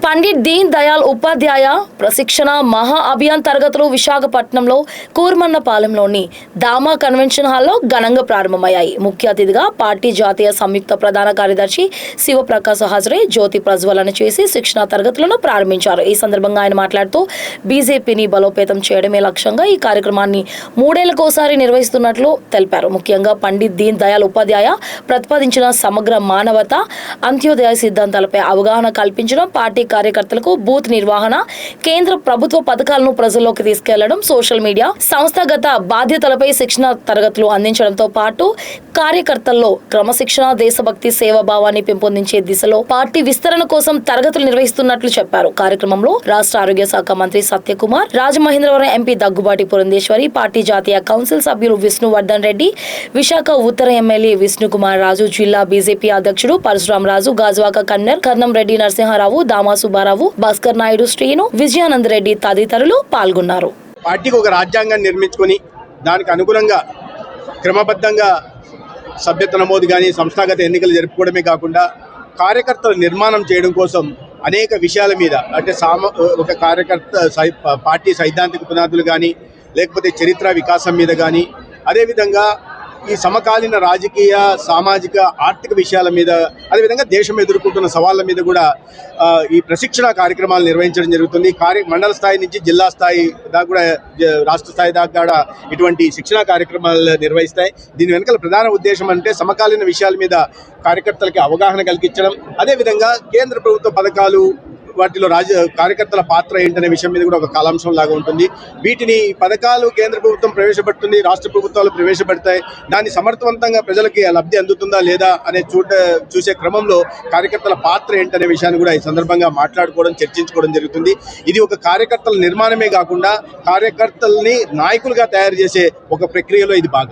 పండిట్ దీన్ దయాళ్ ఉపాధ్యాయ ప్రశిక్షణ మహా అభియాన్ తరగతులు విశాఖపట్నంలో కూర్మన్నపాలెంలోని దామా కన్వెన్షన్ హాల్లో ఘనంగా ప్రారంభమయ్యాయి. ముఖ్య అతిథిగా పార్టీ జాతీయ సంయుక్త ప్రధాన కార్యదర్శి శివప్రకాశ్ హాజరై జ్యోతి ప్రజ్వలన చేసి శిక్షణ తరగతులను ప్రారంభించారు. ఈ సందర్భంగా ఆయన మాట్లాడుతూ బీజేపీని బలోపేతం చేయడమే లక్ష్యంగా ఈ కార్యక్రమాన్ని 3 ఏళ్లకోసారి నిర్వహిస్తున్నట్లు తెలిపారు. ముఖ్యంగా పండిట్ దీన్ దయాళ్ ఉపాధ్యాయ ప్రతిపాదించిన సమగ్ర మానవత అంత్యోదయ సిద్ధాంతాలపై అవగాహన కల్పించడం, పార్టీ కార్యకర్తలకు బూత్ నిర్వహణ, కేంద్ర ప్రభుత్వ పథకాలను ప్రజల్లోకి తీసుకెళ్లడం, సోషల్ మీడియా సంస్థాగత బాధ్యతలపై శిక్షణ తరగతులు అందించడంతో పాటు కార్యకర్తల్లో క్రమశిక్షణ, దేశభక్తి, సేవాభావాన్ని పెంపొందించే దిశలో పార్టీ విస్తరణ కోసం తరగతులు నిర్వహిస్తున్నట్లు చెప్పారు. కార్యక్రమంలో రాష్ట్ర ఆరోగ్య శాఖ మంత్రి సత్యకుమార్, రాజమహేంద్రవరం ఎంపీ దగ్గుబాటి పురంధేశ్వరి, పార్టీ జాతీయ కౌన్సిల్ సభ్యులు విష్ణువర్ధన్ రెడ్డి, విశాఖ ఉత్తర ఎమ్మెల్యే విష్ణుకుమార్ రాజు, జిల్లా బీజేపీ అధ్యక్షుడు పరశురాం రాజు, గాజువాక కన్నర్ కర్ణం రెడ్డి నరసింహారావు, దామా సుబ్బారావు, భాస్కర్ నాయుడు, శ్రీను, విజయానంద్ రెడ్డి తదితరులు పాల్గొన్నారు. పార్టీకి ఒక రాజ్యాంగాన్ని నిర్మించుకొని దానికి అనుగుణంగా క్రమబద్ధంగా సభ్యత్వ నమోదు కానీ సంస్థాగత ఎన్నికలు జరుపుకోవడమే కాకుండా కార్యకర్తల నిర్మాణం చేయడం కోసం అనేక విషయాల మీద అంటే ఒక కార్యకర్త పార్టీ సైద్ధాంతిక పునాదులు కానీ లేకపోతే చరిత్ర వికాసం మీద కానీ అదేవిధంగా ఈ సమకాలీన రాజకీయ, సామాజిక, ఆర్థిక విషయాల మీద, అదేవిధంగా దేశం ఎదుర్కొంటున్న సవాళ్ళ మీద కూడా ఈ ప్రశిక్షణ కార్యక్రమాలు నిర్వహించడం జరుగుతుంది. మండల స్థాయి నుంచి జిల్లా స్థాయి దాకా కూడా, రాష్ట్ర స్థాయి దాకా కూడా ఇటువంటి శిక్షణ కార్యక్రమాలు నిర్వహిస్తాయి. దీని వెనుకల ప్రధాన ఉద్దేశం అంటే సమకాలీన విషయాల మీద కార్యకర్తలకి అవగాహన కలిగించడం, అదేవిధంగా కేంద్ర ప్రభుత్వ పథకాలు, వాటిలో కార్యకర్తల పాత్ర ఏంటనే విషయం మీద కూడా ఒక కాలాంశం లాగా ఉంటుంది. వీటిని పథకాలు కేంద్ర ప్రభుత్వం ప్రవేశపెడుతుంది, రాష్ట్ర ప్రభుత్వాలు ప్రవేశపెడతాయి. దాన్ని సమర్థవంతంగా ప్రజలకి లబ్ధి అందుతుందా లేదా అనే చూసే క్రమంలో కార్యకర్తల పాత్ర ఏంటనే విషయాన్ని కూడా ఈ సందర్భంగా మాట్లాడుకోవడం, చర్చించుకోవడం జరుగుతుంది. ఇది ఒక కార్యకర్తల నిర్మాణమే కాకుండా కార్యకర్తల్ని నాయకులుగా తయారు చేసే ఒక ప్రక్రియలో ఇది భాగం.